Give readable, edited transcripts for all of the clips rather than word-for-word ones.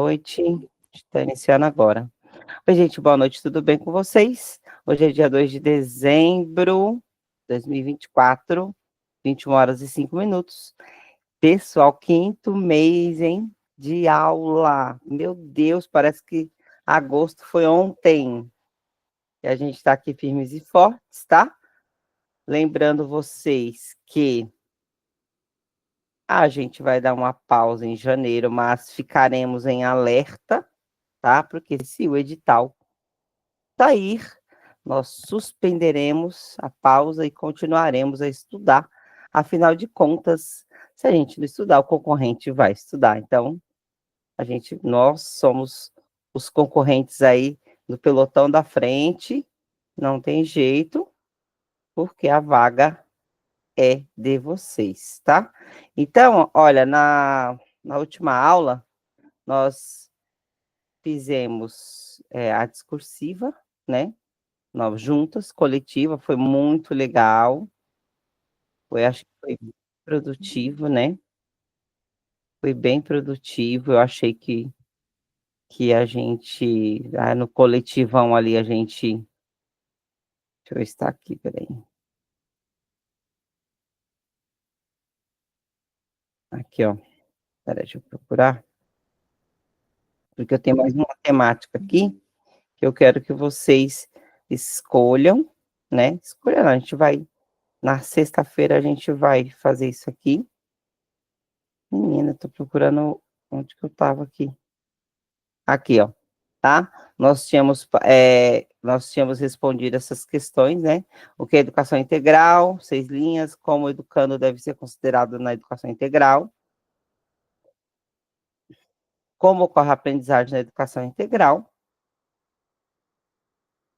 noite. A gente está iniciando agora. Oi, gente, boa noite, tudo bem com vocês? Hoje é dia 2 de dezembro de 2024, 21 horas e 5 minutos. Pessoal, quinto mês, hein, de aula. Meu Deus, parece que agosto foi ontem. E a gente está aqui firmes e fortes, tá? Lembrando vocês que a gente vai dar uma pausa em janeiro, mas ficaremos em alerta, tá? Porque se o edital sair, nós suspenderemos a pausa e continuaremos a estudar. Afinal de contas, se a gente não estudar, o concorrente vai estudar. Então, nós somos os concorrentes aí do pelotão da frente, não tem jeito, porque a vaga é de vocês, tá? Então, olha, na última aula, nós fizemos a discursiva, né? Nós juntas, coletiva, foi muito legal. Acho que foi produtivo, né? Foi bem produtivo. Eu achei que a gente, no coletivão ali, a gente. Deixa eu estar aqui, peraí. Aqui, ó. Peraí, deixa eu procurar. Porque eu tenho mais uma temática aqui que eu quero que vocês escolham, né? Escolha, não, a gente vai. Na sexta-feira a gente vai fazer isso aqui. Menina, tô procurando onde que eu tava aqui. Aqui, ó, tá? Nós tínhamos respondido essas questões, né? O que é educação integral, 6 linhas, como o educando deve ser considerado na educação integral, como ocorre a aprendizagem na educação integral,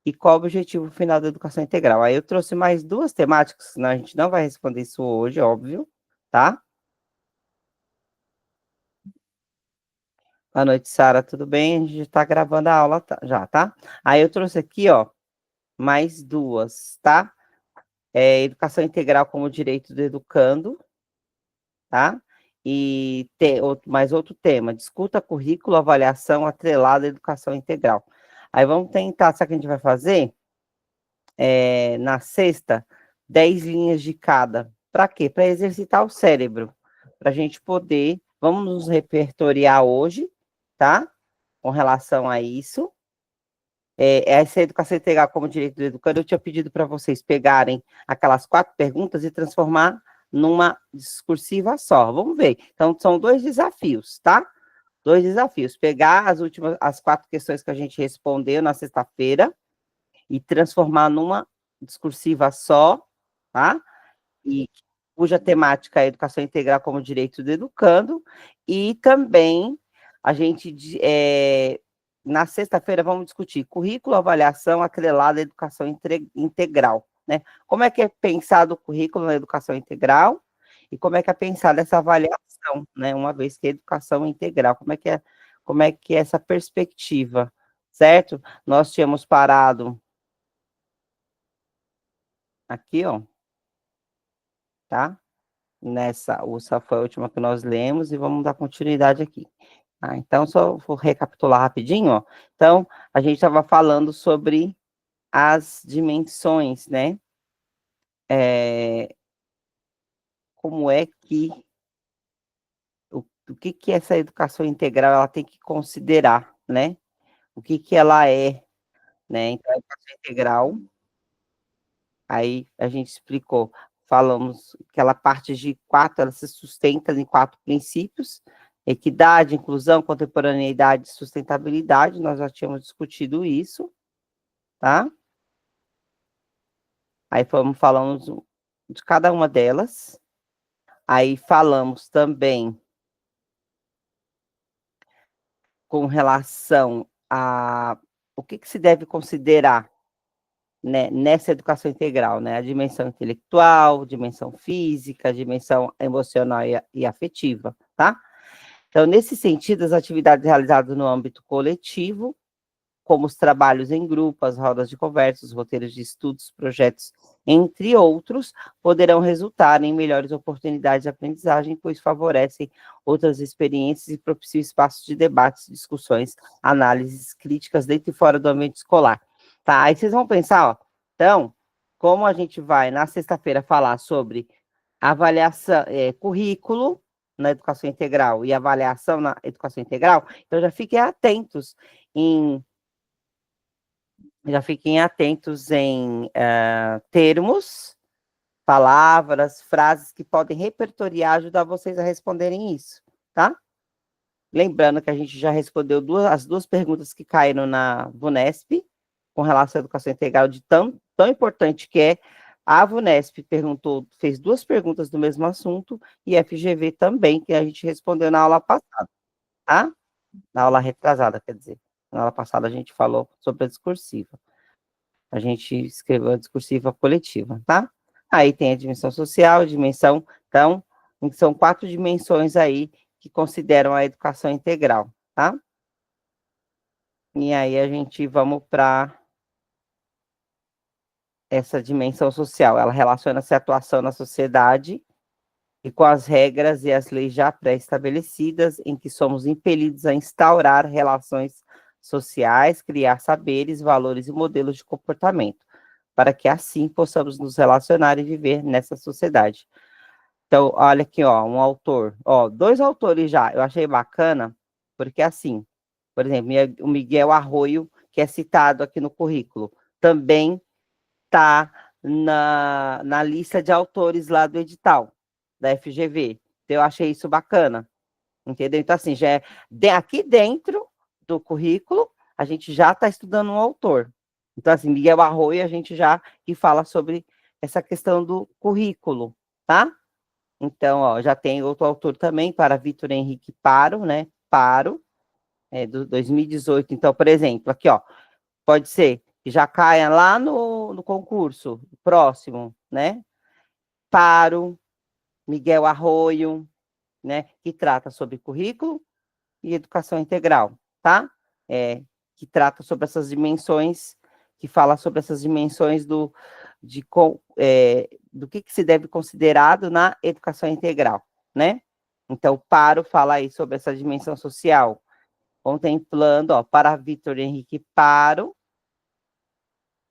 e qual o objetivo final da educação integral. Aí eu trouxe mais duas temáticas, senão a gente não vai responder isso hoje, óbvio, tá? Boa noite, Sara, tudo bem? A gente está gravando a aula já, tá? Aí eu trouxe aqui, ó, mais duas, tá? Educação integral como direito do educando, tá? E mais outro tema, discuta currículo, avaliação atrelada à educação integral. Aí vamos tentar, sabe o que a gente vai fazer? Na sexta, 10 linhas de cada. Para quê? Para exercitar o cérebro, para a gente poder, vamos nos repertoriar hoje, tá? Com relação a isso. Essa educação integral como direito do educando, eu tinha pedido para vocês pegarem aquelas 4 perguntas e transformar numa discursiva só. Vamos ver. Então, são 2 desafios, tá? 2 desafios. Pegar as 4 questões que a gente respondeu na sexta-feira e transformar numa discursiva só, tá? E cuja temática é educação integral como direito do educando, e também a gente, na sexta-feira, vamos discutir currículo, avaliação atrelada à educação integral, né? Como é que é pensado o currículo na educação integral e como é que é pensada essa avaliação, né? Uma vez que é educação integral, como é que é essa perspectiva, certo? Nós tínhamos parado aqui, ó, tá? Essa foi a última que nós lemos e vamos dar continuidade aqui. Então, só vou recapitular rapidinho, ó. Então, a gente estava falando sobre as dimensões, né? Como é que, o que essa educação integral ela tem que considerar, né? O que ela é, né? Então, a educação integral, aí a gente explicou, falamos que ela parte de 4, ela se sustenta em 4 princípios: equidade, inclusão, contemporaneidade e sustentabilidade. Nós já tínhamos discutido isso, tá? Aí falamos de cada uma delas. Aí falamos também com relação a o que se deve considerar, né, nessa educação integral, né? A dimensão intelectual, dimensão física, dimensão emocional e afetiva, tá? Então, nesse sentido, as atividades realizadas no âmbito coletivo, como os trabalhos em grupo, as rodas de conversa, os roteiros de estudos, projetos entre outros, poderão resultar em melhores oportunidades de aprendizagem, pois favorecem outras experiências e propiciam espaços de debates, discussões, análises críticas dentro e fora do ambiente escolar. Tá? Aí vocês vão pensar, ó, então, como a gente vai, na sexta-feira, falar sobre avaliação, currículo na educação integral e avaliação na educação integral, então já fiquem atentos em termos, palavras, frases que podem repertoriar, ajudar vocês a responderem isso, tá? Lembrando que a gente já respondeu as duas perguntas que caíram na VUNESP, com relação à educação integral, de tão importante que é. A VUNESP fez duas perguntas do mesmo assunto, e a FGV também, que a gente respondeu na aula passada, tá? Na aula retrasada, quer dizer. Na aula passada a gente falou sobre a discursiva. A gente escreveu a discursiva coletiva, tá? Aí tem a dimensão social, então, são 4 dimensões aí que consideram a educação integral, tá? E aí vamos para essa dimensão social. Ela relaciona-se à atuação na sociedade e com as regras e as leis já pré-estabelecidas, em que somos impelidos a instaurar relações sociais, criar saberes, valores e modelos de comportamento, para que assim possamos nos relacionar e viver nessa sociedade. Então, olha aqui, ó, um autor, ó, 2 autores já, eu achei bacana, porque assim, por exemplo, o Miguel Arroio, que é citado aqui no currículo, também está na lista de autores lá do edital, da FGV. Então, eu achei isso bacana, entendeu? Então, assim, já aqui dentro do currículo, a gente já está estudando um autor. Então, assim, Miguel Arroio, a gente já que fala sobre essa questão do currículo, tá? Então, ó, já tem outro autor também, para Vitor Henrique Paro, né? Paro, do 2018. Então, por exemplo, aqui, ó, pode ser que já caia lá no concurso próximo, né? Paro, Miguel Arroio, né? Que trata sobre currículo e educação integral, tá? Que trata sobre essas dimensões, que fala sobre essas dimensões do que se deve considerado na educação integral, né? Então, Paro fala aí sobre essa dimensão social, contemplando, ó, para Vitor Henrique Paro,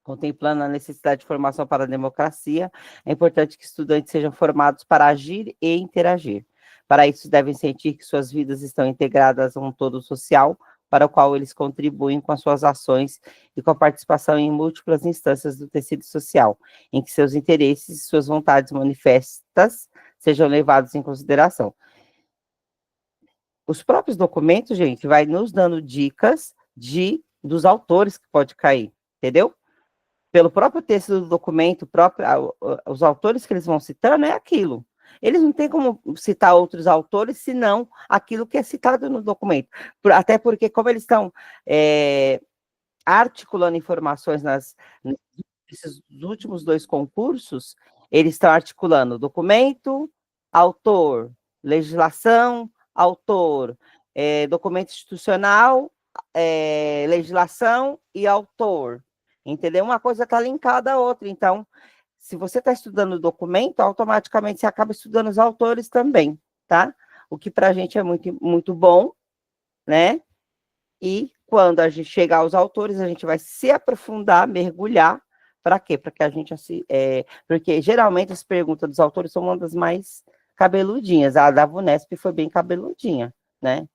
contemplando a necessidade de formação para a democracia, é importante que estudantes sejam formados para agir e interagir. Para isso, devem sentir que suas vidas estão integradas a um todo social, para o qual eles contribuem com as suas ações e com a participação em múltiplas instâncias do tecido social, em que seus interesses e suas vontades manifestas sejam levados em consideração. Os próprios documentos, gente, vai nos dando dicas dos autores que pode cair, entendeu? Pelo próprio texto do documento, os autores que eles vão citando é aquilo. Eles não têm como citar outros autores, senão aquilo que é citado no documento. Até porque, como eles estão articulando informações nesses últimos 2 concursos, eles estão articulando documento, autor, legislação, autor, documento institucional, legislação e autor. Entendeu? Uma coisa está linkada à outra. Então, se você está estudando o documento, automaticamente você acaba estudando os autores também, tá? O que para a gente é muito, muito bom, né? E quando a gente chegar aos autores, a gente vai se aprofundar, mergulhar. Para quê? Para que a gente porque geralmente as perguntas dos autores são uma das mais cabeludinhas. A da VUNESP foi bem cabeludinha, né?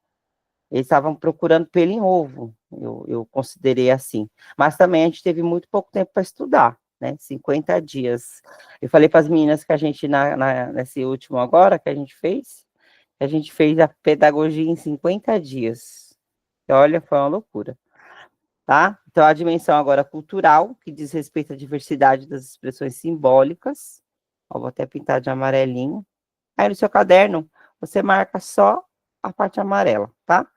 Eles estavam procurando pelo em ovo, eu considerei assim. Mas também a gente teve muito pouco tempo para estudar, né? 50 dias. Eu falei para as meninas que a gente, nesse último agora que a gente fez a pedagogia em 50 dias. Olha, foi uma loucura, tá? Então, a dimensão agora cultural, que diz respeito à diversidade das expressões simbólicas. Ó, vou até pintar de amarelinho. Aí, no seu caderno, você marca só a parte amarela, tá?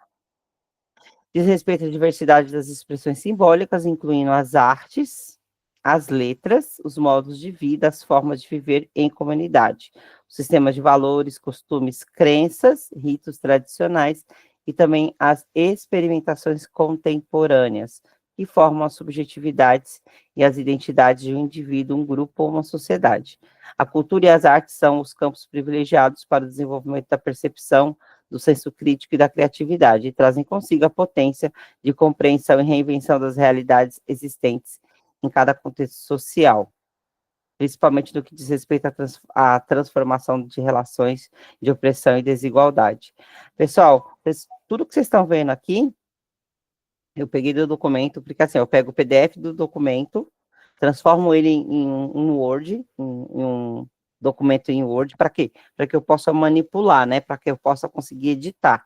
Diz respeito à diversidade das expressões simbólicas, incluindo as artes, as letras, os modos de vida, as formas de viver em comunidade, o sistema de valores, costumes, crenças, ritos tradicionais e também as experimentações contemporâneas. que formam as subjetividades e as identidades de um indivíduo, um grupo ou uma sociedade. A cultura e as artes são os campos privilegiados para o desenvolvimento da percepção, do senso crítico e da criatividade, e trazem consigo a potência de compreensão e reinvenção das realidades existentes em cada contexto social, principalmente no que diz respeito à transformação de relações de opressão e desigualdade. Pessoal, tudo que vocês estão vendo aqui, eu peguei do documento, porque assim, eu pego o PDF do documento, transformo ele em um Word, em um documento em Word, para quê? Para que eu possa manipular, né? Para que eu possa conseguir editar.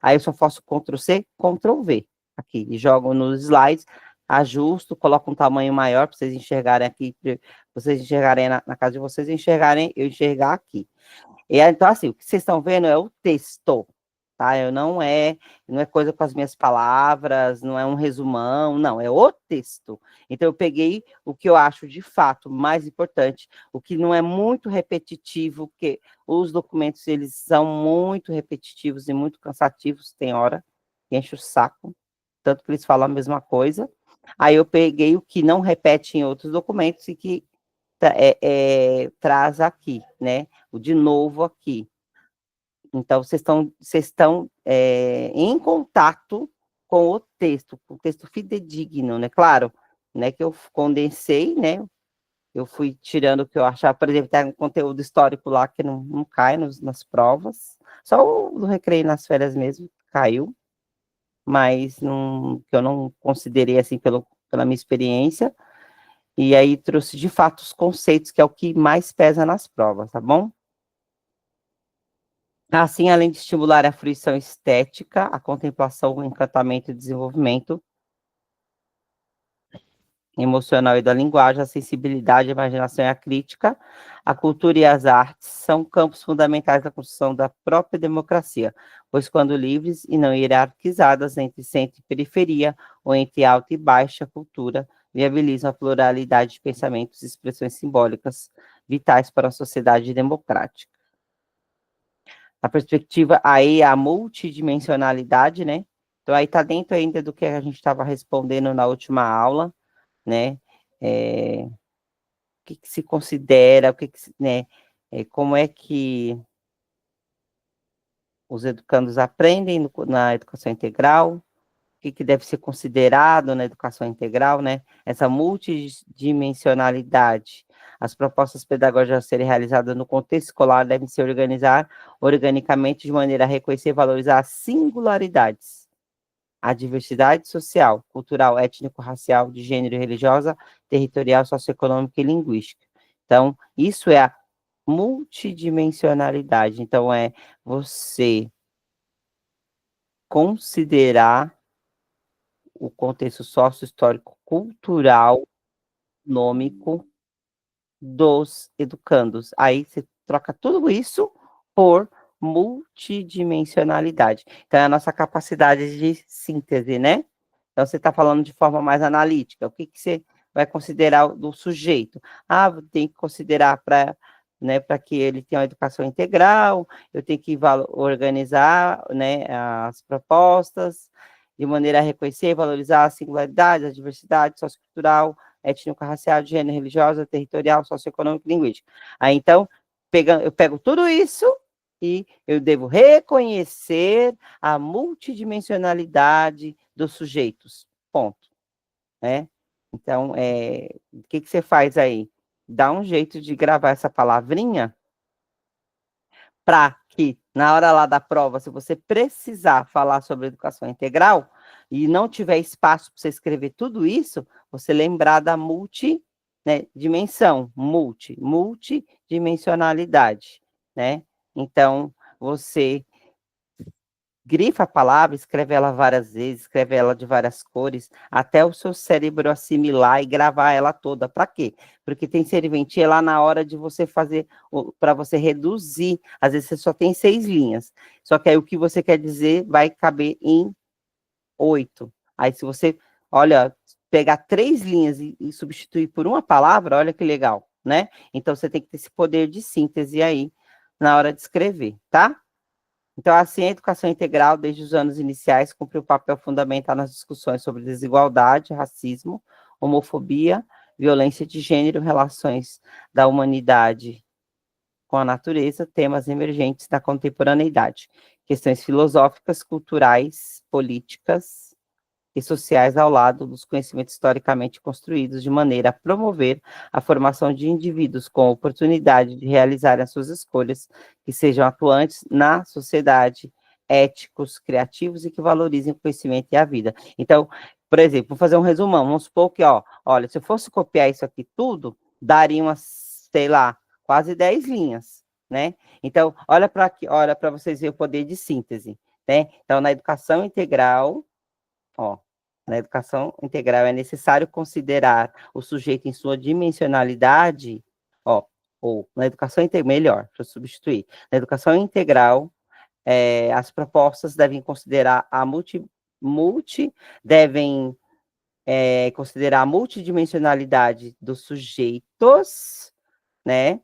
Aí eu só faço Ctrl+C, Ctrl+V aqui, e jogo nos slides, ajusto, coloco um tamanho maior para vocês enxergarem aqui, vocês enxergarem na casa de vocês, enxergarem, eu enxergar aqui. E então, assim, o que vocês estão vendo é o texto, tá? Não é coisa com as minhas palavras, não é um resumão, não, é o texto. Então, eu peguei o que eu acho de fato mais importante, o que não é muito repetitivo, porque os documentos, eles são muito repetitivos e muito cansativos, tem hora que enche o saco, tanto que eles falam a mesma coisa. Aí eu peguei o que não repete em outros documentos e que traz aqui, né? O de novo aqui. Então, vocês estão em contato com o texto fidedigno, né? Claro, né, que eu condensei, né? Eu fui tirando o que eu achava, por exemplo, tem um conteúdo histórico lá que não cai nas provas, só o do Recreio nas Férias mesmo caiu, mas não, que eu não considerei assim pela minha experiência, e aí trouxe de fato os conceitos, que é o que mais pesa nas provas, tá bom? Assim, além de estimular a fruição estética, a contemplação, o encantamento e o desenvolvimento emocional e da linguagem, a sensibilidade, a imaginação e a crítica, a cultura e as artes são campos fundamentais da construção da própria democracia, pois quando livres e não hierarquizadas entre centro e periferia, ou entre alta e baixa cultura, viabilizam a pluralidade de pensamentos e expressões simbólicas vitais para a sociedade democrática. A perspectiva aí, a multidimensionalidade, né? Então, aí está dentro ainda do que a gente estava respondendo na última aula, né? O que se considera, né? Como é que os educandos aprendem na educação integral, o que deve ser considerado na educação integral, né? Essa multidimensionalidade. As propostas pedagógicas a serem realizadas no contexto escolar devem se organizar organicamente de maneira a reconhecer e valorizar as singularidades, a diversidade social, cultural, étnico-racial, de gênero e religiosa, territorial, socioeconômica e linguística. Então, isso é a multidimensionalidade. Então, é você considerar o contexto sócio-histórico, cultural, econômico dos educandos. Aí você troca tudo isso por multidimensionalidade. Então, é a nossa capacidade de síntese, né? Então, você está falando de forma mais analítica. O que você vai considerar do sujeito? Ah, tem que considerar para, né, para que ele tenha uma educação integral, eu tenho que organizar, né, as propostas de maneira a reconhecer e valorizar a singularidade, a diversidade sociocultural, étnico-racial, de gênero, religiosa, territorial, socioeconômico e linguística. Aí, então, eu pego tudo isso e eu devo reconhecer a multidimensionalidade dos sujeitos, ponto, né? Então, o que você faz aí? Dá um jeito de gravar essa palavrinha para que, na hora lá da prova, se você precisar falar sobre educação integral e não tiver espaço para você escrever tudo isso, você lembrar da dimensão, multidimensionalidade, né? Então, você grifa a palavra, escreve ela várias vezes, escreve ela de várias cores, até o seu cérebro assimilar e gravar ela toda. Para quê? Porque tem serventia lá na hora de você fazer, para você reduzir. Às vezes você só tem 6 linhas, só que aí o que você quer dizer vai caber em 8. Aí se você, olha, pegar 3 linhas e substituir por uma palavra, olha que legal, né? Então você tem que ter esse poder de síntese aí na hora de escrever, tá? Então, assim, a educação integral, desde os anos iniciais, cumpre um papel fundamental nas discussões sobre desigualdade, racismo, homofobia, violência de gênero, relações da humanidade com a natureza, temas emergentes da contemporaneidade, questões filosóficas, culturais, políticas e sociais ao lado dos conhecimentos historicamente construídos, de maneira a promover a formação de indivíduos com oportunidade de realizarem as suas escolhas, que sejam atuantes na sociedade, éticos, criativos e que valorizem o conhecimento e a vida. Então, por exemplo, vou fazer um resumão, vamos supor que, ó, olha, se eu fosse copiar isso aqui tudo, daria umas, sei lá, quase 10 linhas, né? Então, olha para aqui, olha para vocês verem o poder de síntese, né? Então, na educação integral, ó, na educação integral é necessário considerar o sujeito em sua dimensionalidade, ó, ou na educação integral, melhor, deixa eu substituir. Na educação integral, as propostas devem considerar devem considerar a multidimensionalidade dos sujeitos, né,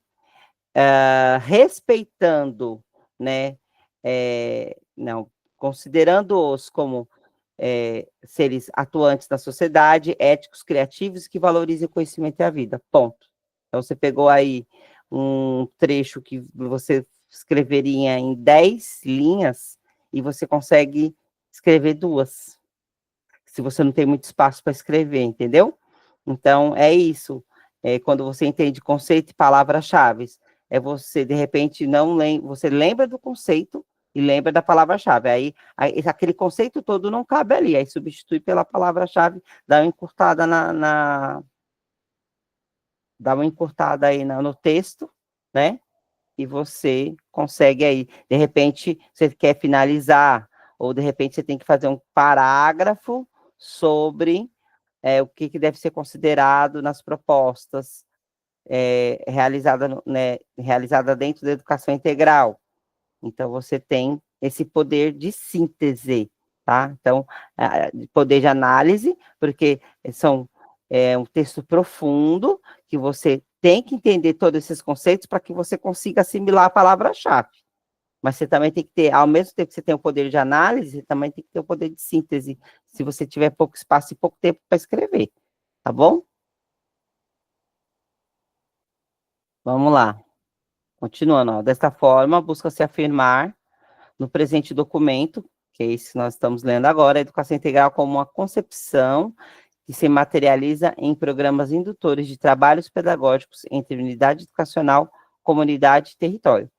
respeitando, né, não, considerando-os como seres atuantes na sociedade, éticos, criativos, que valorizem o conhecimento e a vida, ponto. Então, você pegou aí um trecho que você escreveria em 10 linhas, e você consegue escrever 2, se você não tem muito espaço para escrever, entendeu? Então, é isso. Quando você entende conceito e palavras-chave, você, de repente, não lembra, você lembra do conceito e lembra da palavra-chave. Aí, aquele conceito todo não cabe ali, aí substitui pela palavra-chave, dá uma encurtada dá uma encurtada aí no texto, né? E você consegue aí, de repente, você quer finalizar, ou de repente você tem que fazer um parágrafo sobre o que deve ser considerado nas propostas realizada dentro da educação integral. Então, você tem esse poder de síntese, tá? Então, poder de análise, porque um texto profundo, que você tem que entender todos esses conceitos para que você consiga assimilar a palavra-chave. Mas você também tem que ter, ao mesmo tempo que você tem o poder de análise, você também tem que ter o poder de síntese, se você tiver pouco espaço e pouco tempo para escrever, tá bom? Vamos lá. Continuando, ó. Desta forma, busca-se afirmar no presente documento, que é esse que nós estamos lendo agora, a educação integral como uma concepção que se materializa em programas indutores de trabalhos pedagógicos entre unidade educacional, comunidade e território.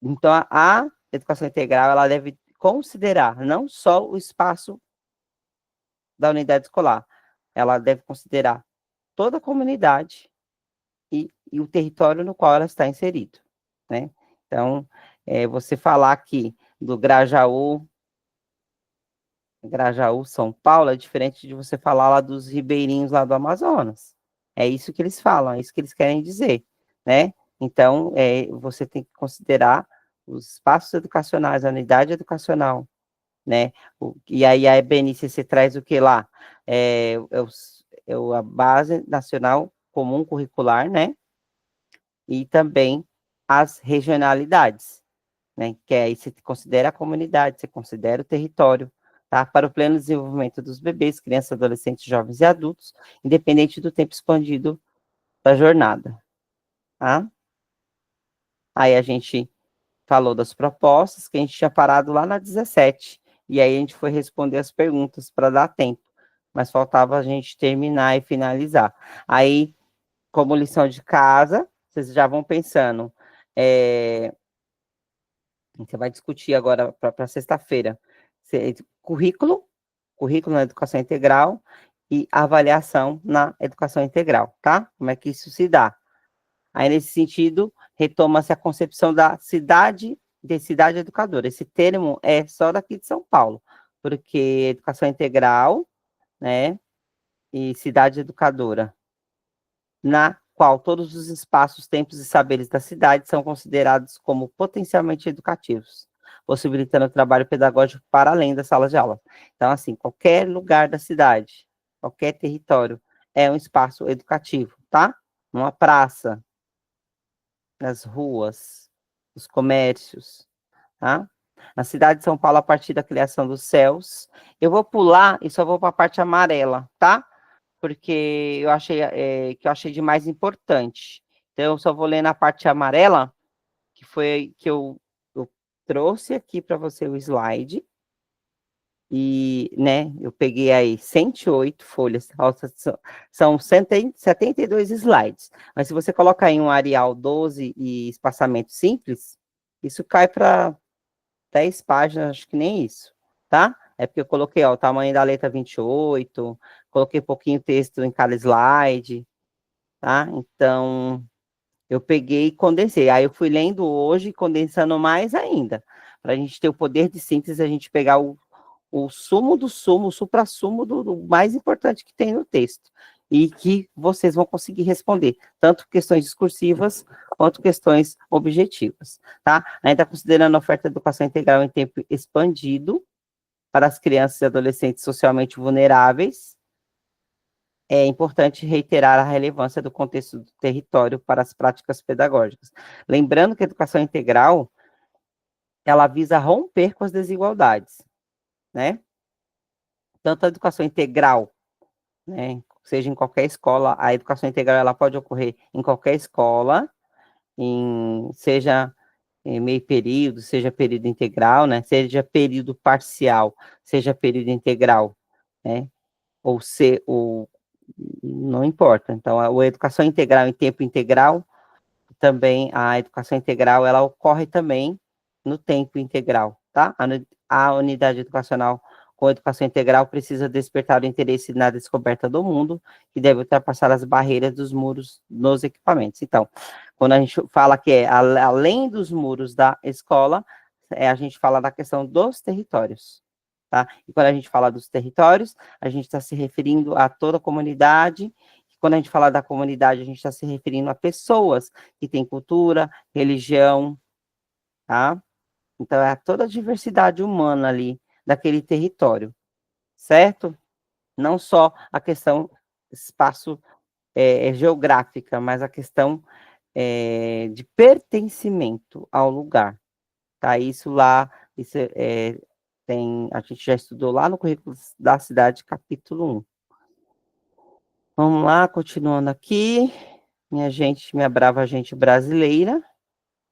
Então, a educação integral, ela deve considerar não só o espaço da unidade escolar, ela deve considerar toda a comunidade e o território no qual ela está inserida, né? Então, você falar aqui do Grajaú, São Paulo, é diferente de você falar lá dos ribeirinhos lá do Amazonas. É isso que eles falam, é isso que eles querem dizer, né? Então, você tem que considerar os espaços educacionais, a unidade educacional, né? E aí a BNCC traz o que lá? A Base Nacional Comum Curricular, né? E também as regionalidades, né? Que aí você considera a comunidade, você considera o território, tá? Para o pleno desenvolvimento dos bebês, crianças, adolescentes, jovens e adultos, independente do tempo expandido da jornada, tá? Aí a gente falou das propostas, que a gente tinha parado lá na 17, e aí a gente foi responder as perguntas para dar tempo, mas faltava a gente terminar e finalizar. Aí, como lição de casa, vocês já vão pensando, você vai discutir agora para sexta-feira, currículo, currículo na educação integral e avaliação na educação integral, tá? Como é que isso se dá? Aí, nesse sentido, retoma-se a concepção da de cidade educadora. Esse termo é só daqui de São Paulo, porque educação integral, né, e cidade educadora, na qual todos os espaços, tempos e saberes da cidade são considerados como potencialmente educativos, possibilitando o trabalho pedagógico para além das salas de aula. Então, assim, qualquer lugar da cidade, qualquer território, é um espaço educativo, tá? Uma praça, nas ruas, os comércios, tá? Na cidade de São Paulo, a partir da criação dos céus. Eu vou pular e só vou para a parte amarela, tá? Porque eu achei que eu achei de mais importante. Então, eu só vou ler na parte amarela, que foi que eu trouxe aqui para você o slide. E, né, eu peguei aí 108 folhas, são 72 slides. Mas se você colocar em um Arial 12 e espaçamento simples, isso cai para 10 páginas, acho que nem isso, tá? É porque eu coloquei, ó, o tamanho da letra 28, coloquei pouquinho texto em cada slide, tá? Então, eu peguei e condensei. Aí eu fui lendo hoje, condensando mais ainda, para a gente ter o poder de síntese, a gente pegar o sumo do sumo, o suprassumo do mais importante que tem no texto. E que vocês vão conseguir responder, tanto questões discursivas quanto questões objetivas, tá? Ainda considerando a oferta de educação integral em tempo expandido para as crianças e adolescentes socialmente vulneráveis, é importante reiterar a relevância do contexto do território para as práticas pedagógicas. Lembrando que a educação integral, ela visa romper com as desigualdades, né? Tanto a educação integral, né, seja em qualquer escola, a educação integral ela pode ocorrer em qualquer escola, seja em meio período, seja período integral, né, seja período parcial, seja período integral, né, ou não importa. Então, a educação integral em tempo integral, também a educação integral, ela ocorre também no tempo integral, tá? A unidade educacional com educação integral precisa despertar o interesse na descoberta do mundo e deve ultrapassar as barreiras dos muros nos equipamentos. Então, quando a gente fala que é além dos muros da escola, a gente fala da questão dos territórios, tá? E quando a gente fala dos territórios, a gente está se referindo a toda a comunidade. Quando a gente fala da comunidade, a gente está se referindo a pessoas que têm cultura, religião, tá? Então, é toda a diversidade humana ali daquele território, certo? Não só a questão espaço geográfica, mas a questão de pertencimento ao lugar, tá? Isso lá, a gente já estudou lá no currículo da cidade, capítulo 1. Vamos lá, continuando aqui. Minha brava gente brasileira.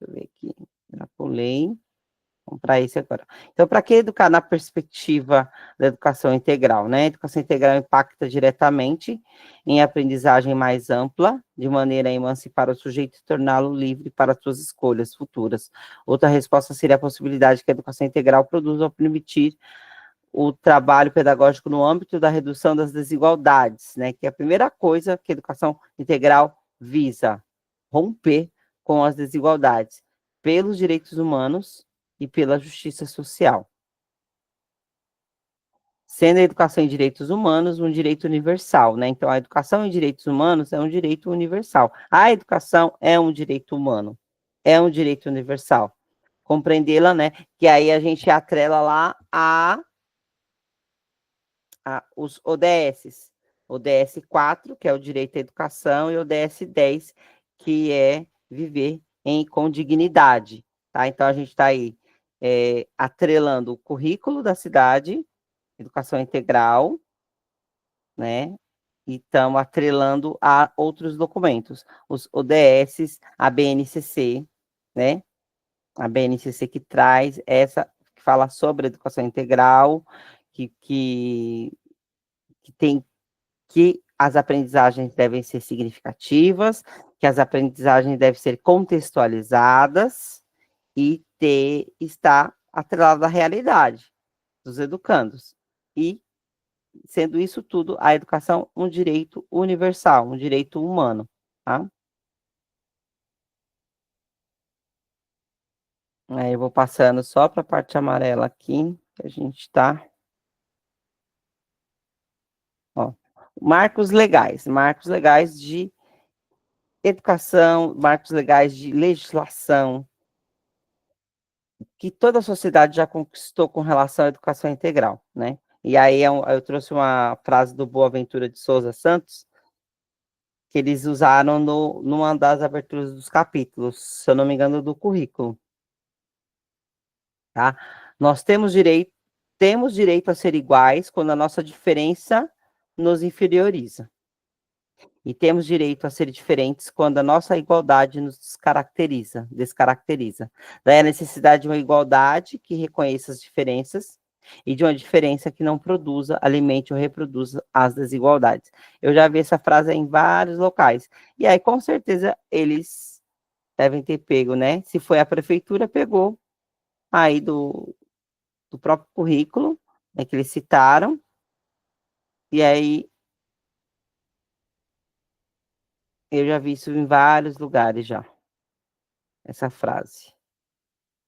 Deixa eu ver aqui, já pulei. Vamos para esse agora. Então, para que educar na perspectiva da educação integral, né? A educação integral impacta diretamente em aprendizagem mais ampla, de maneira a emancipar o sujeito e torná-lo livre para suas escolhas futuras. Outra resposta seria a possibilidade que a educação integral produza ao permitir o trabalho pedagógico no âmbito da redução das desigualdades, né? Que é a primeira coisa que a educação integral visa, romper com as desigualdades, pelos direitos humanos e pela justiça social. Sendo a educação em direitos humanos um direito universal, né? Então, a educação em direitos humanos é um direito universal. A educação é um direito humano, é um direito universal. Compreendê-la, né? Que aí a gente atrela lá os ODSs. ODS 4, que é o direito à educação, e ODS 10, que é viver com dignidade, tá? Então, a gente está aí atrelando o currículo da cidade, educação integral, né? E estamos atrelando a outros documentos, os ODS, a BNCC, né? A BNCC que traz que fala sobre educação integral, que tem que as aprendizagens devem ser significativas, que as aprendizagens devem ser contextualizadas e estar atrelada à realidade dos educandos. E, sendo isso tudo, a educação um direito universal, um direito humano, tá? Aí eu vou passando só para a parte amarela aqui, que a gente está. Marcos legais de educação, marcos legais de legislação, que toda a sociedade já conquistou com relação à educação integral, né? E aí eu trouxe uma frase do Boaventura de Souza Santos, que eles usaram numa das aberturas dos capítulos, se eu não me engano, do currículo, tá? Nós temos direito a ser iguais quando a nossa diferença nos inferioriza. E temos direito a ser diferentes quando a nossa igualdade nos descaracteriza. Daí a necessidade de uma igualdade que reconheça as diferenças e de uma diferença que não produza, alimente ou reproduza as desigualdades. Eu já vi essa frase em vários locais. E aí, com certeza, eles devem ter pego, né? Se foi a prefeitura, pegou aí do próprio currículo, né, que eles citaram, e aí eu já vi isso em vários lugares já, essa frase.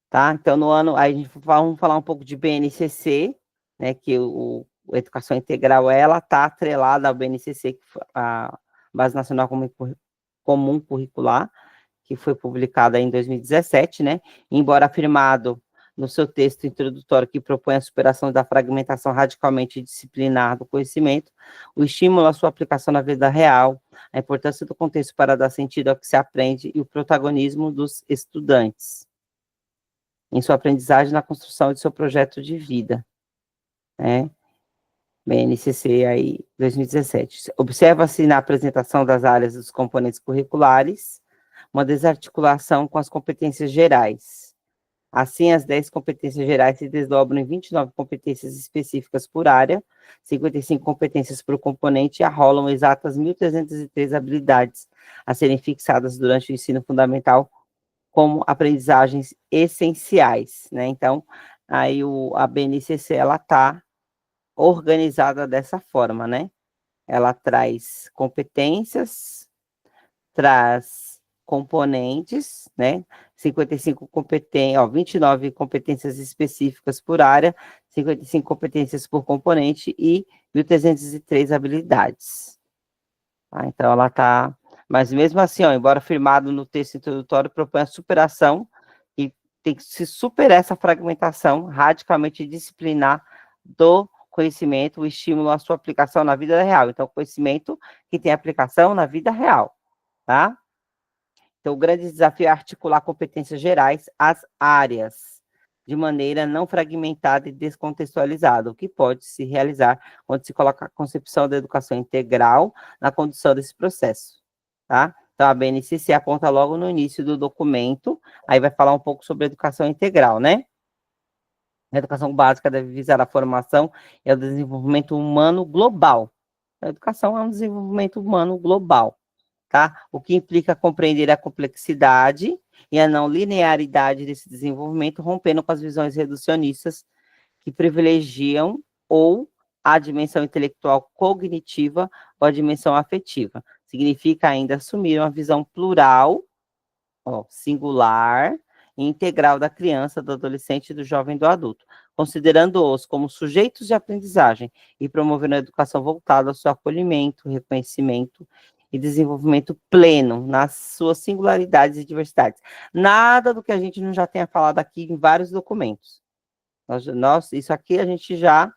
Tá? Então, no ano, aí a gente vamos falar um pouco de BNCC, né, que a Educação Integral, ela está atrelada ao BNCC, que foi a Base Nacional Comum Curricular, que foi publicada em 2017, né, embora afirmado no seu texto introdutório que propõe a superação da fragmentação radicalmente disciplinar do conhecimento, o estímulo à sua aplicação na vida real, a importância do contexto para dar sentido ao que se aprende e o protagonismo dos estudantes em sua aprendizagem na construção de seu projeto de vida, né? BNCC aí, 2017. Observa-se na apresentação das áreas dos componentes curriculares uma desarticulação com as competências gerais. Assim, as 10 competências gerais se desdobram em 29 competências específicas por área, 55 competências por componente e arrolam exatas 1.303 habilidades a serem fixadas durante o ensino fundamental como aprendizagens essenciais, né? Então, aí a BNCC, ela está organizada dessa forma, né? Ela traz competências, traz componentes, né? 55 competências, 29 competências específicas por área, 55 competências por componente e 1.303 habilidades. Tá? Então, ela está... Mas mesmo assim, ó, embora firmado no texto introdutório, propõe a superação e tem que se superar essa fragmentação radicalmente disciplinar do conhecimento, o estímulo à sua aplicação na vida real. Então, conhecimento que tem aplicação na vida real, tá? Então, o grande desafio é articular competências gerais às áreas, de maneira não fragmentada e descontextualizada, o que pode se realizar quando se coloca a concepção da educação integral na condução desse processo, tá? Então, a BNCC aponta logo no início do documento, aí vai falar um pouco sobre educação integral, né? A educação básica deve visar a formação e o desenvolvimento humano global. A educação é um desenvolvimento humano global, tá? O que implica compreender a complexidade e a não linearidade desse desenvolvimento, rompendo com as visões reducionistas que privilegiam ou a dimensão intelectual cognitiva ou a dimensão afetiva. Significa ainda assumir uma visão plural, singular e integral da criança, do adolescente, do jovem e do adulto, considerando-os como sujeitos de aprendizagem e promovendo a educação voltada ao seu acolhimento, reconhecimento e desenvolvimento pleno nas suas singularidades e diversidades. Nada do que a gente não já tenha falado aqui em vários documentos. Isso aqui a gente já...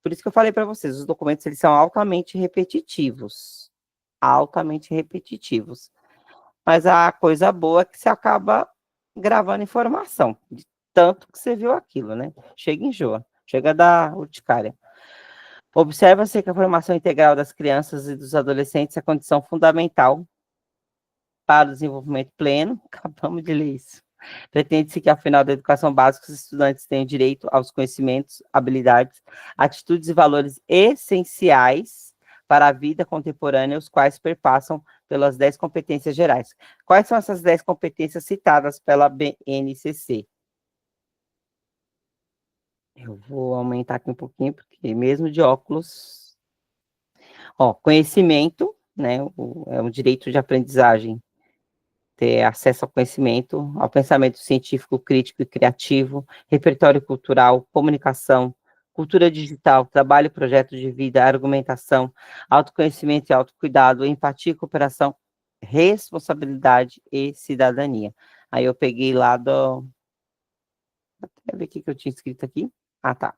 Por isso que eu falei para vocês, os documentos eles são altamente repetitivos. Altamente repetitivos. Mas a coisa boa é que você acaba gravando informação, de tanto que você viu aquilo, né? Chega e enjoa, chega da urticária. Observa-se que a formação integral das crianças e dos adolescentes é condição fundamental para o desenvolvimento pleno. Acabamos de ler isso. Pretende-se que, ao final da educação básica, os estudantes tenham direito aos conhecimentos, habilidades, atitudes e valores essenciais para a vida contemporânea, os quais perpassam pelas 10 competências gerais. Quais são essas 10 competências citadas pela BNCC? Eu vou aumentar aqui um pouquinho, porque mesmo de óculos... conhecimento, né, é um direito de aprendizagem, ter acesso ao conhecimento, ao pensamento científico, crítico e criativo, repertório cultural, comunicação, cultura digital, trabalho e projeto de vida, argumentação, autoconhecimento e autocuidado, empatia e cooperação, responsabilidade e cidadania. Aí eu peguei lá do... Deixa eu ver o que eu tinha escrito aqui. Ah, tá.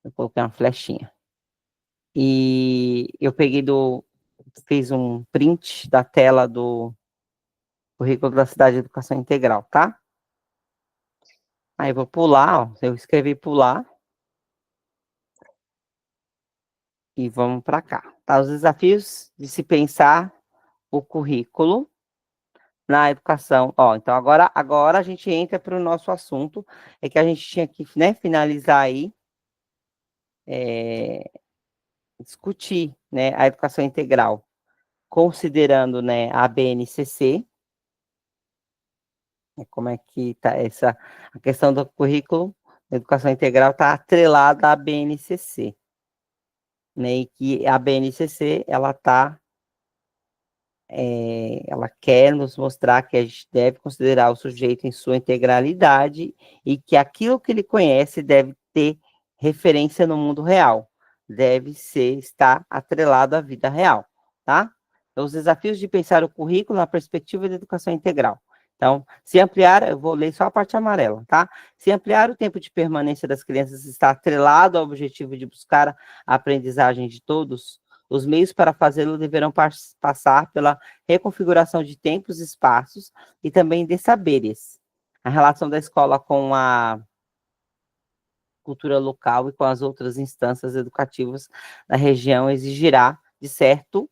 Eu coloquei uma flechinha. E eu peguei fiz um print da tela do currículo da Cidade de Educação Integral, tá? Aí eu vou pular, ó, eu escrevi pular e vamos para cá. Tá, os desafios de se pensar o currículo na educação. Ó, então agora a gente entra para o nosso assunto, é que a gente tinha que, né, finalizar aí, discutir, né, a educação integral, considerando, né, a BNCC, como é que tá a questão do currículo, da educação integral está atrelada à BNCC, né, e que a BNCC, ela quer nos mostrar que a gente deve considerar o sujeito em sua integralidade e que aquilo que ele conhece deve ter referência no mundo real, deve estar atrelado à vida real, tá? Então, os desafios de pensar o currículo na perspectiva da educação integral. Então, se ampliar, eu vou ler só a parte amarela, tá? Se ampliar o tempo de permanência das crianças está atrelado ao objetivo de buscar a aprendizagem de todos, os meios para fazê-lo deverão passar pela reconfiguração de tempos e espaços e também de saberes. A relação da escola com a cultura local e com as outras instâncias educativas da região exigirá, de certo,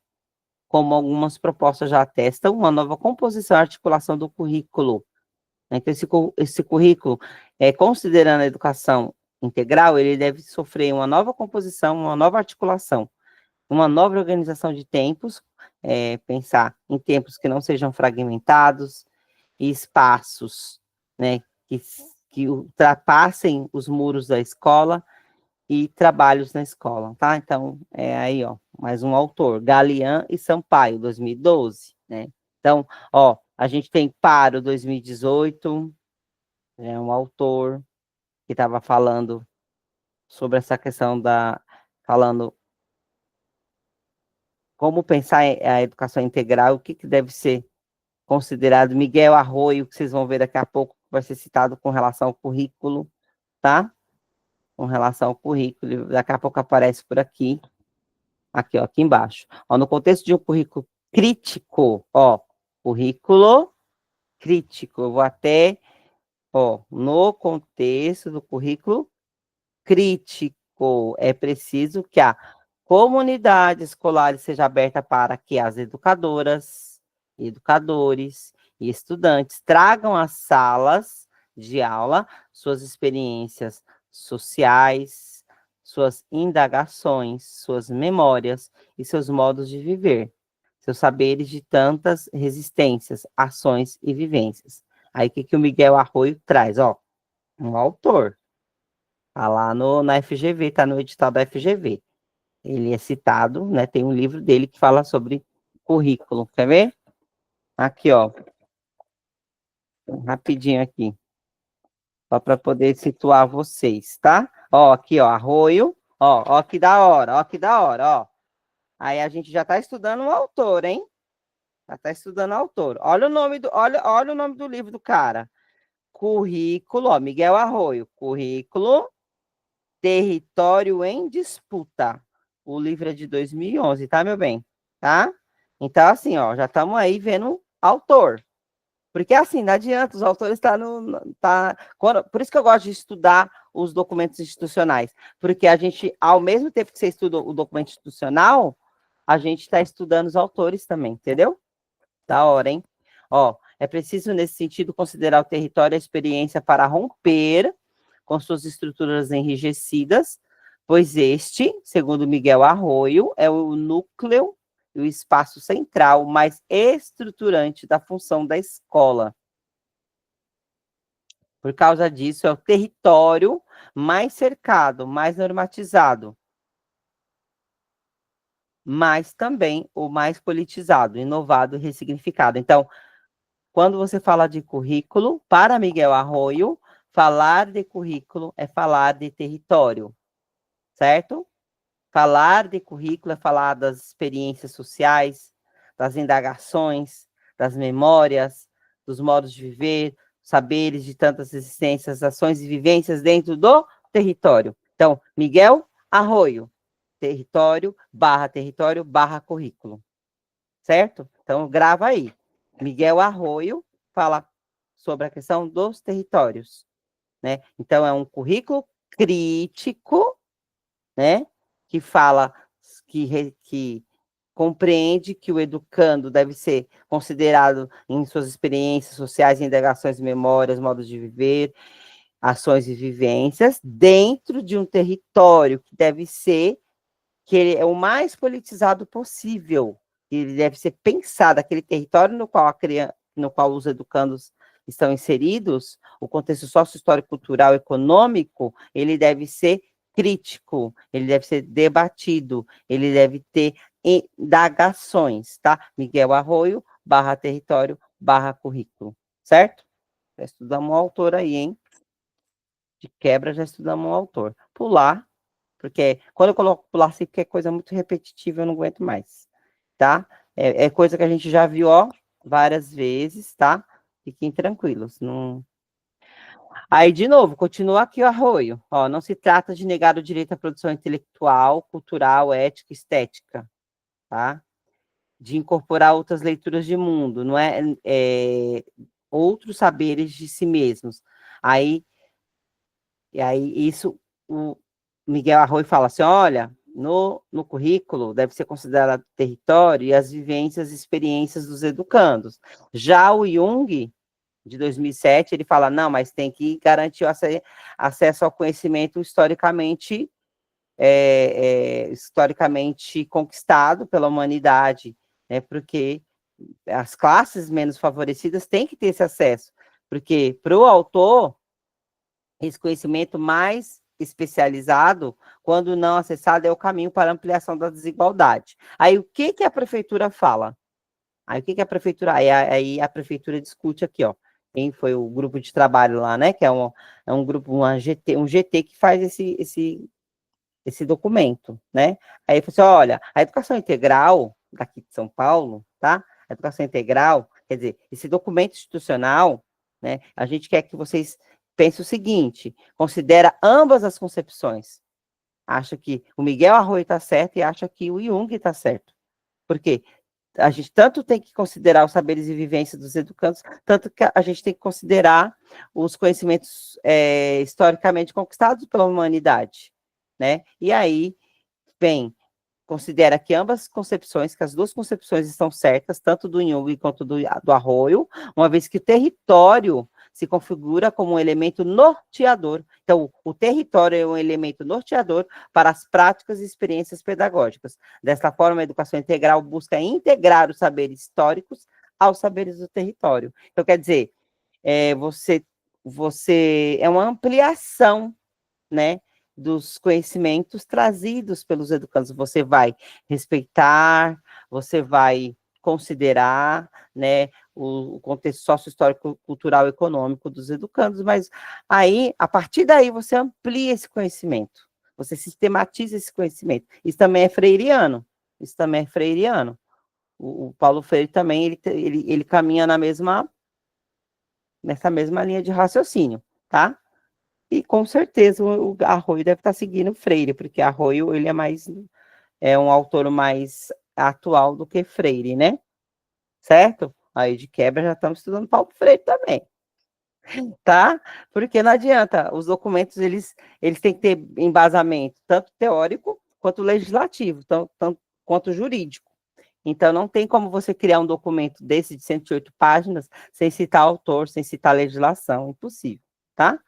como algumas propostas já atestam, uma nova composição e articulação do currículo. Então, esse currículo, considerando a educação integral, ele deve sofrer uma nova composição, uma nova articulação, uma nova organização de tempos, pensar em tempos que não sejam fragmentados e espaços, né, que ultrapassem os muros da escola e trabalhos na escola, tá? Então, aí, ó, mais um autor, Galian e Sampaio, 2012, né? Então, ó, a gente tem Paro, 2018, um autor que estava falando sobre essa questão falando como pensar a educação integral, o que deve ser considerado. Miguel Arroio, que vocês vão ver daqui a pouco, vai ser citado com relação ao currículo, tá? Com relação ao currículo, daqui a pouco aparece por aqui, ó, aqui embaixo. Ó, no contexto de um currículo crítico, ó, currículo crítico, eu vou até, ó, no contexto do currículo crítico, é preciso que a comunidade escolar seja aberta para que as educadoras, educadores e estudantes tragam às salas de aula suas experiências sociais, suas indagações, suas memórias e seus modos de viver, seus saberes de tantas resistências, ações e vivências. Aí, o que o Miguel Arroio traz? Ó, um autor, tá lá na FGV, tá no edital da FGV. Ele é citado, né? Tem um livro dele que fala sobre currículo. Quer ver? Aqui, ó. Rapidinho aqui. Só para poder situar vocês, tá? Ó, aqui, ó, Arroio. Ó, que da hora, ó, que da hora, ó. Aí a gente já tá estudando o autor, hein? Já tá estudando o autor. Olha o nome do livro do cara. Currículo, ó, Miguel Arroio. Currículo Território em Disputa. O livro é de 2011, tá, meu bem? Tá? Então, assim, ó, já estamos aí vendo autor. Porque, assim, não adianta, os autores estão por isso que eu gosto de estudar os documentos institucionais. Porque a gente, ao mesmo tempo que você estuda o documento institucional, a gente está estudando os autores também, entendeu? Da hora, hein? Ó, é preciso, nesse sentido, considerar o território a experiência para romper com suas estruturas enrijecidas, pois este, segundo Miguel Arroio, é o núcleo e o espaço central mais estruturante da função da escola. Por causa disso, é o território mais cercado, mais normatizado, mas também o mais politizado, inovado e ressignificado. Então, quando você fala de currículo, para Miguel Arroio, falar de currículo é falar de território, certo? Falar de currículo é falar das experiências sociais, das indagações, das memórias, dos modos de viver, saberes de tantas existências, ações e vivências dentro do território. Então, Miguel Arroio, território barra currículo, certo? Então, grava aí. Miguel Arroio fala sobre a questão dos territórios. né? Então, é um currículo crítico, né? Que fala, que compreende que o educando deve ser considerado em suas experiências sociais, indagações, memórias, modos de viver, ações e vivências, dentro de um território que deve ser, que ele é o mais politizado possível. Ele deve ser pensado, aquele território no qual a criança, no qual os educandos estão inseridos, o contexto sócio-histórico, cultural, econômico, ele deve ser crítico, ele deve ser debatido, ele deve ter indagações, tá? Miguel Arroio, barra território, barra currículo, certo? Já estudamos o autor aí, hein? De quebra, já estudamos o autor. Pular, porque quando eu coloco pular, sei que é coisa muito repetitiva, eu não aguento mais, tá? É coisa que a gente já viu, ó, várias vezes, tá? Fiquem tranquilos. Não... Aí, de novo, continua aqui o arroio. Ó, não se trata de negar o direito à produção intelectual, cultural, ética, estética, tá? De incorporar outras leituras de mundo, não outros saberes de si mesmos. Aí, e aí isso, o Miguel Arroio fala assim, olha, no currículo deve ser considerado território e as vivências e experiências dos educandos. Já o Jung, de 2007, ele fala, não, mas tem que garantir o acesso ao conhecimento historicamente conquistado pela humanidade, né, porque as classes menos favorecidas têm que ter esse acesso, porque para o autor, esse conhecimento mais especializado, quando não acessado, é o caminho para ampliação da desigualdade. Aí, o que que a prefeitura fala? Aí, o que que a prefeitura... Aí a prefeitura discute aqui, ó, quem foi o grupo de trabalho lá, né, que é um grupo, um GT que faz esse documento, né? Aí, você olha, a educação integral daqui de São Paulo, tá? A educação integral, quer dizer, esse documento institucional, né, a gente quer que vocês pensem o seguinte, considera ambas as concepções. Acha que o Miguel Arroio está certo e acha que o Jung está certo. Por quê? A gente tanto tem que considerar os saberes e vivências dos educandos, tanto que a gente tem que considerar os conhecimentos historicamente conquistados pela humanidade, né? E aí, bem, considera que ambas concepções, que as duas concepções estão certas, tanto do Jung quanto do Arroio, uma vez que o território se configura como um elemento norteador. Então, o território é um elemento norteador para as práticas e experiências pedagógicas. Dessa forma, a educação integral busca integrar os saberes históricos aos saberes do território. Então, quer dizer, você é uma ampliação, né, dos conhecimentos trazidos pelos educandos. Você vai respeitar, você vai considerar, né, o contexto sócio-histórico, cultural, econômico dos educandos, mas aí, a partir daí, você amplia esse conhecimento, você sistematiza esse conhecimento. Isso também é freiriano, isso também é freiriano. O Paulo Freire também, ele caminha nessa mesma linha de raciocínio, tá? E com certeza o Arroio deve estar seguindo o Freire, porque Arroio ele é um autor mais atual do que Freire, né? Certo? Aí de quebra já estamos estudando Paulo Freire também, tá? Porque não adianta, os documentos eles têm que ter embasamento tanto teórico quanto legislativo, tanto quanto jurídico. Então não tem como você criar um documento desse de 108 páginas sem citar autor, sem citar legislação, impossível, tá?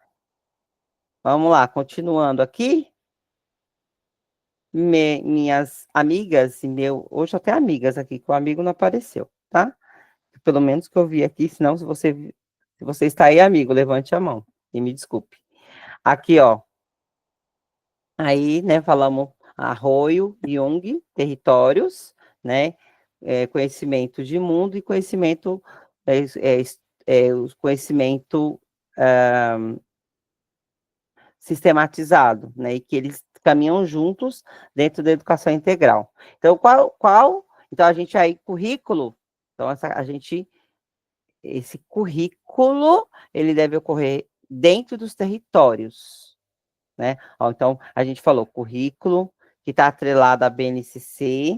Vamos lá, continuando aqui. Minhas amigas e hoje até amigas aqui, que o amigo não apareceu, tá? Pelo menos que eu vi aqui, senão se você está aí, amigo, levante a mão e me desculpe. Aqui, ó, aí, né, falamos Arroio, Jung, territórios, né, conhecimento de mundo e conhecimento, o conhecimento sistematizado, né, e que eles caminham juntos dentro da educação integral. Então, então a gente aí, currículo, então esse currículo, ele deve ocorrer dentro dos territórios, né? Ó, então, a gente falou currículo, que está atrelado à BNCC,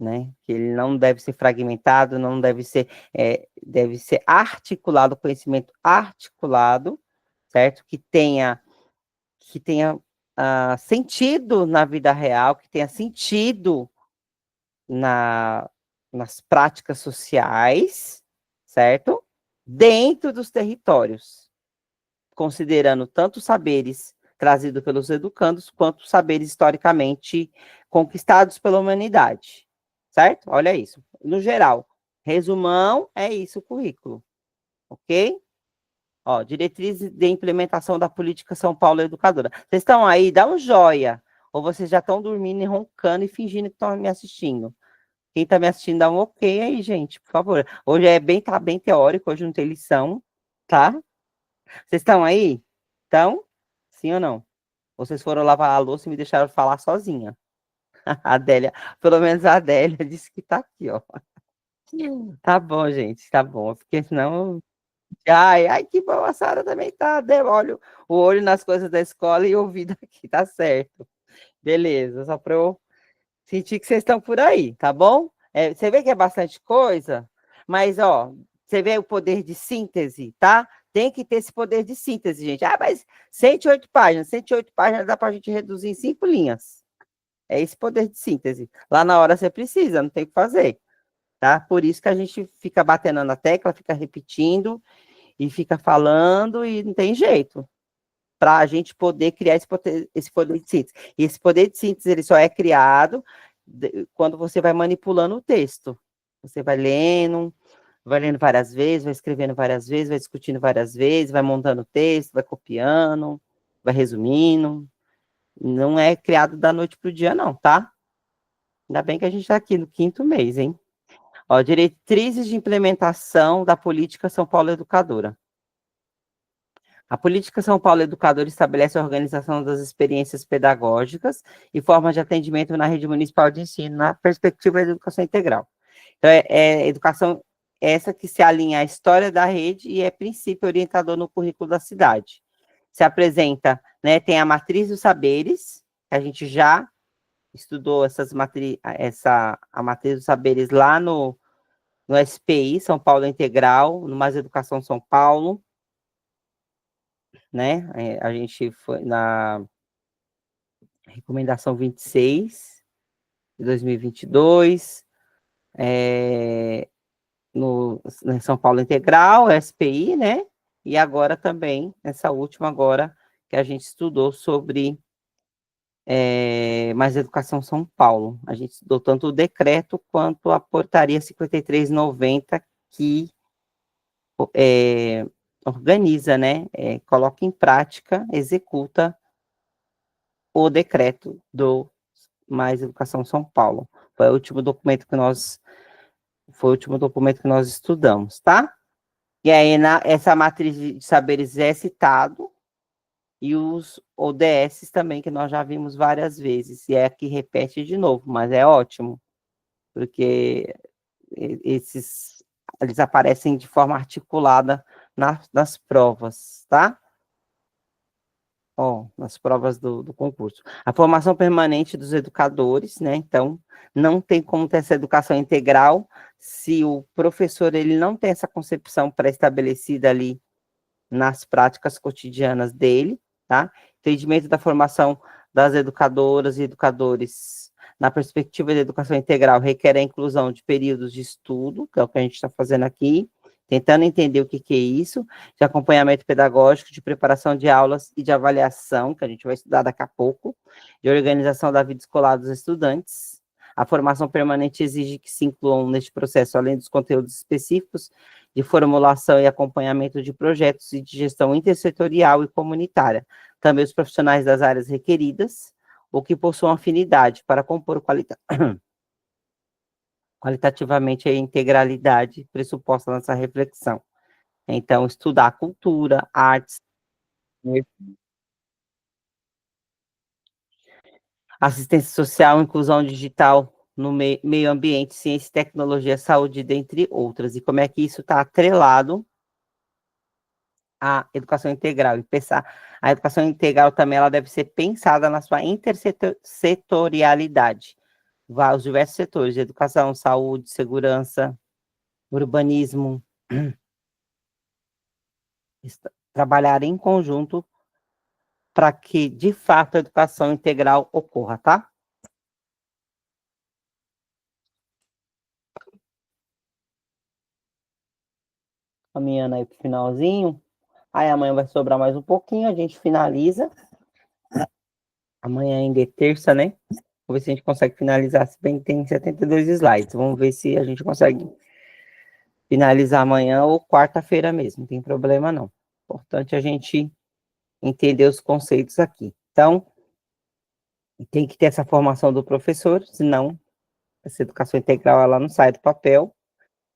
né? Que ele não deve ser fragmentado, não deve ser, deve ser articulado, conhecimento articulado, certo? Que tenha sentido na vida real, que tenha sentido na, nas práticas sociais, certo? Dentro dos territórios, considerando tanto saberes trazidos pelos educandos, quanto saberes historicamente conquistados pela humanidade, certo? Olha isso. No geral, resumão, é isso o currículo, ok? Ó, diretrizes de implementação da política São Paulo Educadora. Vocês estão aí? Dá um joia. Ou vocês já estão dormindo e roncando e fingindo que estão me assistindo? Quem está me assistindo, dá um ok aí, gente, por favor. Hoje tá bem teórico, hoje não tem lição, tá? Vocês estão aí? Estão? Sim ou não? Vocês foram lavar a louça e me deixaram falar sozinha. A Adélia, pelo menos a Adélia disse que tá aqui, ó. Tá bom, gente, tá bom. Porque senão. Ai, que bom, a Sara também tá. Olha o olho nas coisas da escola e o ouvido aqui, tá certo. Beleza, só para eu sentir que vocês estão por aí, tá bom? Você vê que é bastante coisa, mas, ó, você vê o poder de síntese, tá? Tem que ter esse poder de síntese, gente. Ah, mas 108 páginas dá para a gente reduzir em 5 linhas. É esse poder de síntese. Lá na hora você precisa, não tem o que fazer, tá? Por isso que a gente fica batendo na tecla, fica repetindo e fica falando e não tem jeito. Para a gente poder criar esse poder de síntese. E esse poder de síntese ele só é criado quando você vai manipulando o texto. Você vai lendo várias vezes, vai escrevendo várias vezes, vai discutindo várias vezes, vai montando o texto, vai copiando, vai resumindo. Não é criado da noite para o dia, não, tá? Ainda bem que a gente está aqui no 5º mês, hein? Ó, diretrizes de implementação da política São Paulo Educadora. A política São Paulo Educadora estabelece a organização das experiências pedagógicas e formas de atendimento na rede municipal de ensino, na perspectiva da educação integral. Então, educação essa que se alinha à história da rede e é princípio orientador no currículo da cidade. Se apresenta, né, tem a matriz dos saberes, que a gente já estudou a matriz dos saberes lá no SPI, São Paulo Integral, no Mais Educação São Paulo, né? A gente foi na recomendação 26 de 2022, no São Paulo Integral, SPI, né? E agora também, essa última agora, que a gente estudou sobre Mais Educação São Paulo. A gente estudou tanto o decreto quanto a portaria 5390, que organiza, né? Coloca em prática, executa o decreto do Mais Educação São Paulo. Foi o último documento que nós estudamos, tá? E aí, essa matriz de saberes é citado, e os ODS também, que nós já vimos várias vezes, e é aqui repete de novo, mas é ótimo, porque eles aparecem de forma articulada nas provas, tá? Ó, nas provas do concurso. A formação permanente dos educadores, né? Então, não tem como ter essa educação integral se o professor ele não tem essa concepção pré-estabelecida ali nas práticas cotidianas dele, tá? Entendimento da formação das educadoras e educadores na perspectiva da educação integral requer a inclusão de períodos de estudo, que é o que a gente está fazendo aqui, tentando entender o que é isso, de acompanhamento pedagógico, de preparação de aulas e de avaliação, que a gente vai estudar daqui a pouco, de organização da vida escolar dos estudantes. A formação permanente exige que se incluam neste processo, além dos conteúdos específicos, de formulação e acompanhamento de projetos e de gestão intersetorial e comunitária. Também os profissionais das áreas requeridas, ou que possuam afinidade para compor qualitativamente a integralidade pressuposta nessa reflexão. Então, estudar cultura, artes, assistência social, inclusão digital no meio ambiente, ciência, tecnologia, saúde, dentre outras. E como é que isso está atrelado à educação integral? E pensar, a educação integral também ela deve ser pensada na sua intersetorialidade. os diversos setores, educação, saúde, segurança, urbanismo, trabalhar em conjunto para que, de fato, a educação integral ocorra, tá? Caminhando aí pro finalzinho. Aí amanhã vai sobrar mais um pouquinho, a gente finaliza. Amanhã ainda é terça, né? Vamos ver se a gente consegue finalizar, se bem que tem 72 slides. Vamos ver se a gente consegue finalizar amanhã ou quarta-feira mesmo, não tem problema não. Importante a gente entender os conceitos aqui. Então, tem que ter essa formação do professor, senão essa educação integral ela não sai do papel,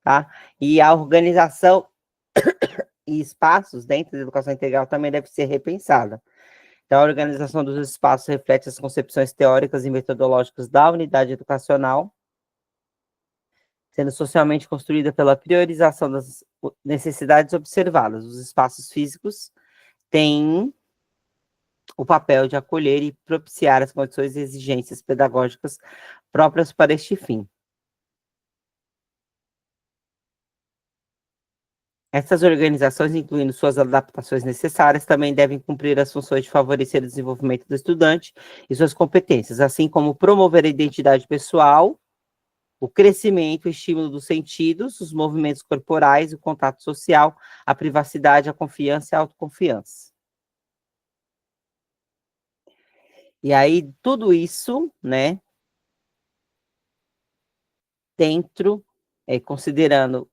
tá? E a organização e espaços dentro da educação integral também deve ser repensada. Então, a organização dos espaços reflete as concepções teóricas e metodológicas da unidade educacional, sendo socialmente construída pela priorização das necessidades observadas. Os espaços físicos têm o papel de acolher e propiciar as condições e exigências pedagógicas próprias para este fim. Essas organizações, incluindo suas adaptações necessárias, também devem cumprir as funções de favorecer o desenvolvimento do estudante e suas competências, assim como promover a identidade pessoal, o crescimento, o estímulo dos sentidos, os movimentos corporais, o contato social, a privacidade, a confiança e a autoconfiança. E aí, tudo isso, né, dentro, considerando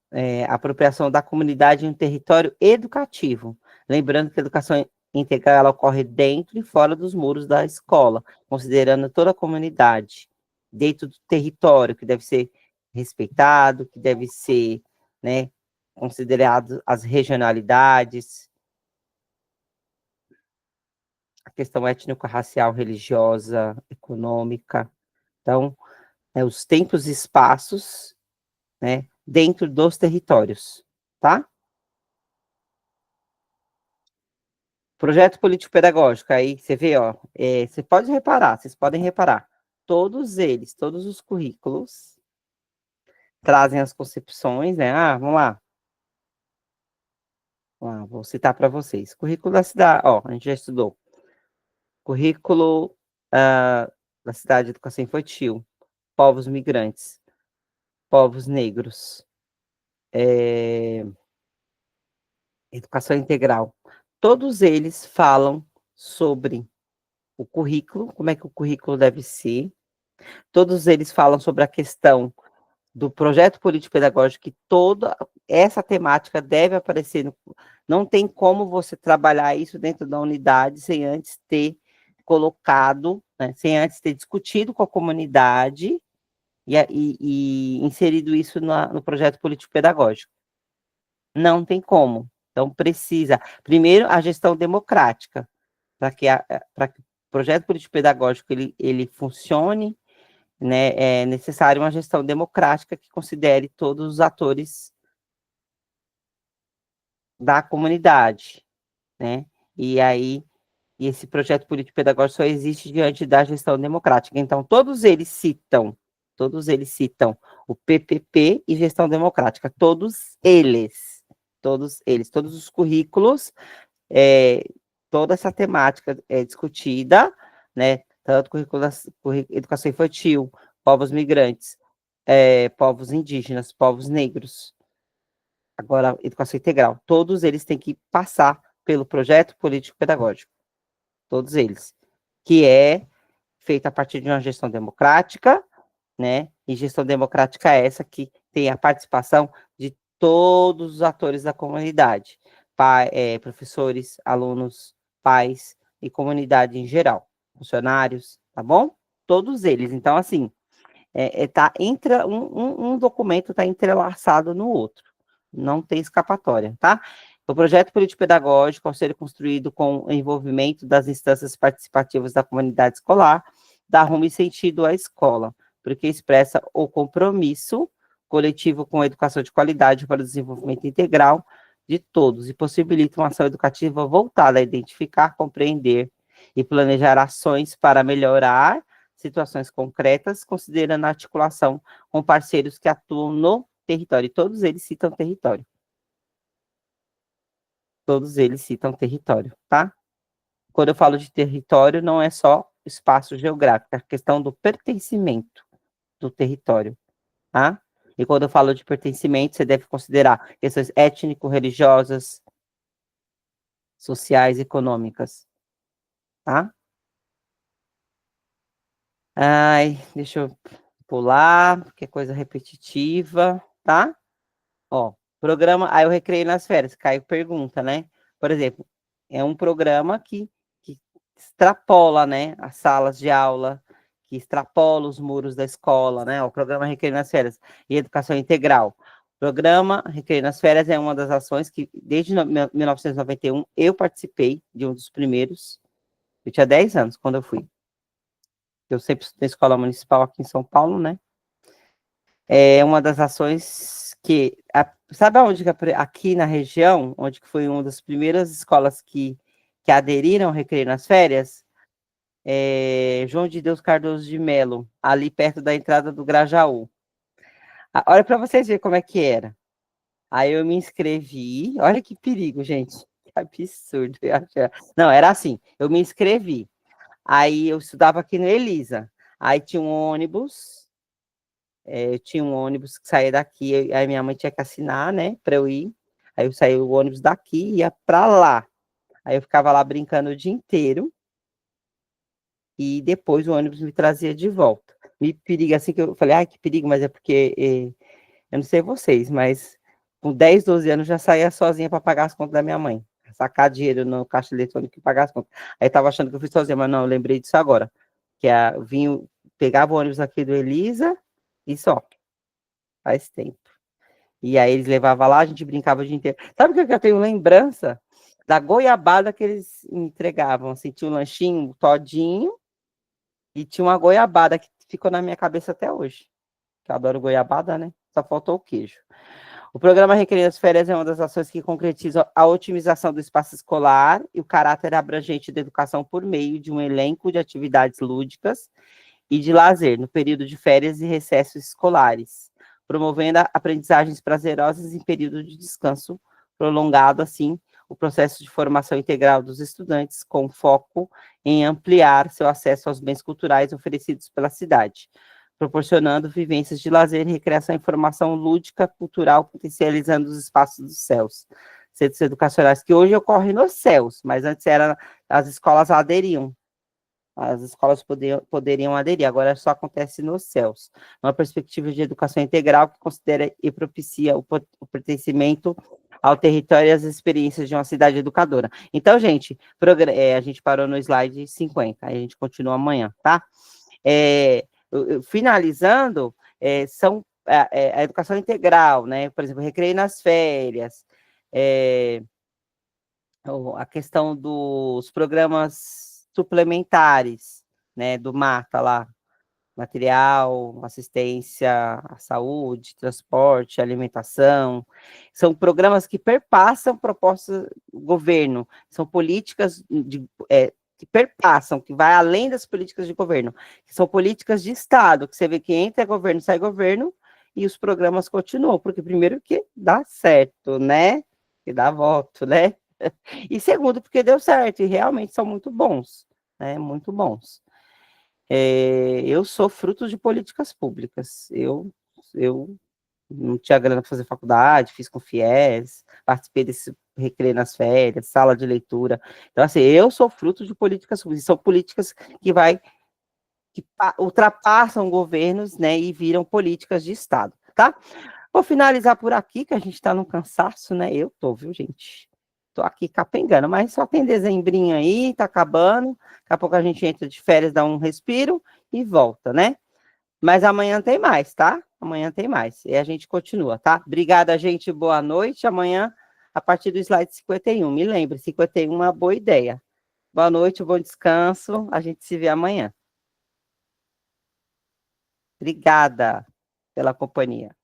a apropriação da comunidade em um território educativo. Lembrando que a educação integral ela ocorre dentro e fora dos muros da escola, considerando toda a comunidade, dentro do território, que deve ser respeitado, que deve ser, né, considerado as regionalidades, a questão étnico-racial, religiosa, econômica. Então, os tempos e espaços, né, dentro dos territórios, tá? Projeto político-pedagógico, aí você vê, ó, você pode reparar, vocês podem reparar, todos eles, todos os currículos trazem as concepções, né? Ah, vamos lá, vou citar para vocês. Currículo da cidade, ó, a gente já estudou. Currículo da cidade de educação infantil, povos migrantes, povos negros, educação integral. Todos eles falam sobre o currículo, como é que o currículo deve ser. Todos eles falam sobre a questão do projeto político-pedagógico, que toda essa temática deve aparecer. Não tem como você trabalhar isso dentro da unidade sem antes ter colocado, né, sem antes ter discutido com a comunidade e inserido isso no projeto político-pedagógico. Não tem como. Então, precisa, primeiro, a gestão democrática, para que o projeto político-pedagógico ele funcione, né, é necessário uma gestão democrática que considere todos os atores da comunidade, né? E aí, esse projeto político-pedagógico só existe diante da gestão democrática. Então, todos eles citam o PPP e gestão democrática, todos os currículos, toda essa temática é discutida, né? Tanto currículo educação infantil, povos migrantes, povos indígenas, povos negros, agora educação integral, todos eles têm que passar pelo projeto político-pedagógico, todos eles, que é feito a partir de uma gestão democrática, né? E gestão democrática é essa que tem a participação de todos os atores da comunidade, professores, alunos, pais e comunidade em geral, funcionários, tá bom? Todos eles. Então, assim, um documento está entrelaçado no outro, não tem escapatória, tá? O projeto político-pedagógico, ao ser construído com o envolvimento das instâncias participativas da comunidade escolar, dá rumo e sentido à escola, porque expressa o compromisso coletivo com a educação de qualidade para o desenvolvimento integral de todos e possibilita uma ação educativa voltada a identificar, compreender e planejar ações para melhorar situações concretas, considerando a articulação com parceiros que atuam no território. E todos eles citam território. Todos eles citam território, tá? Quando eu falo de território, não é só espaço geográfico, é a questão do pertencimento do território, tá? E quando eu falo de pertencimento, você deve considerar questões étnico-religiosas, sociais, econômicas, tá? Ai, deixa eu pular, porque é coisa repetitiva, tá? Ó, programa, aí eu recreio nas férias, Caio pergunta, né? Por exemplo, é um programa que extrapola, né, as salas de aula, que extrapola os muros da escola, né? O programa Recreio nas Férias e Educação Integral. O programa Recreio nas Férias é uma das ações que, desde 1991, eu participei de um dos primeiros. Eu tinha 10 anos quando eu fui. Eu sempre estudei na escola municipal aqui em São Paulo, né? É uma das ações que, sabe aonde, aqui na região, onde que foi uma das primeiras escolas que aderiram ao Recreio nas Férias? João de Deus Cardoso de Melo, ali perto da entrada do Grajaú. Olha para vocês verem como é que era. Aí eu me inscrevi, olha que perigo, gente, que absurdo. Não, era assim, eu me inscrevi, aí eu estudava aqui no Elisa, aí tinha um ônibus que saía daqui, aí minha mãe tinha que assinar, né, para eu ir, aí eu saí o ônibus daqui e ia para lá, aí eu ficava lá brincando o dia inteiro, e depois o ônibus me trazia de volta. Me periga, assim que eu falei, ai, que perigo, mas é porque, eu não sei vocês, mas com 10, 12 anos já saía sozinha para pagar as contas da minha mãe, sacar dinheiro no caixa eletrônico e pagar as contas. Aí eu tava achando que eu fui sozinha, mas não, eu lembrei disso agora, que pegava o ônibus aqui do Elisa e só, faz tempo. E aí eles levavam lá, a gente brincava o dia inteiro. Sabe o que eu tenho lembrança? Da goiabada que eles entregavam, assim, tinha um lanchinho, um todinho, e tinha uma goiabada que ficou na minha cabeça até hoje. Que eu adoro goiabada, né? Só faltou o queijo. O programa Recreio as Férias é uma das ações que concretiza a otimização do espaço escolar e o caráter abrangente da educação por meio de um elenco de atividades lúdicas e de lazer no período de férias e recessos escolares, promovendo aprendizagens prazerosas em período de descanso prolongado, assim, o processo de formação integral dos estudantes, com foco em ampliar seu acesso aos bens culturais oferecidos pela cidade, proporcionando vivências de lazer, recreação e formação lúdica, cultural, potencializando os espaços dos céus. Centros educacionais que hoje ocorrem nos céus, mas antes as escolas aderiam. As escolas poderiam aderir, agora só acontece nos céus. Uma perspectiva de educação integral que considera e propicia o pertencimento ao território e às experiências de uma cidade educadora. Então, gente, a gente parou no slide 50, aí a gente continua amanhã, tá? Finalizando, a educação integral, né? Por exemplo, recreio nas férias, a questão dos programas suplementares, né? Do Mata lá, material, assistência à saúde, transporte, alimentação. São programas que perpassam propostas do governo, são políticas que perpassam, que vai além das políticas de governo, que são políticas de Estado, que você vê que entra governo, sai governo, e os programas continuam, porque primeiro que dá certo, né? Que dá voto, né? E segundo, porque deu certo, e realmente são muito bons, né? Muito bons. Eu sou fruto de políticas públicas. Eu não tinha grana para fazer faculdade, fiz com FIES, participei desse recreio nas férias, sala de leitura. Então, assim, eu sou fruto de políticas públicas. São políticas que ultrapassam governos, né, e viram políticas de Estado, tá? Vou finalizar por aqui, que a gente está no cansaço, né? Eu tô, viu, gente? Tô aqui capengando, mas só tem dezembrinho aí, tá acabando. Daqui a pouco a gente entra de férias, dá um respiro e volta, né? Mas amanhã tem mais, tá? Amanhã tem mais. E a gente continua, tá? Obrigada, gente. Boa noite. Amanhã, a partir do slide 51. Me lembre, 51 é uma boa ideia. Boa noite, bom descanso. A gente se vê amanhã. Obrigada pela companhia.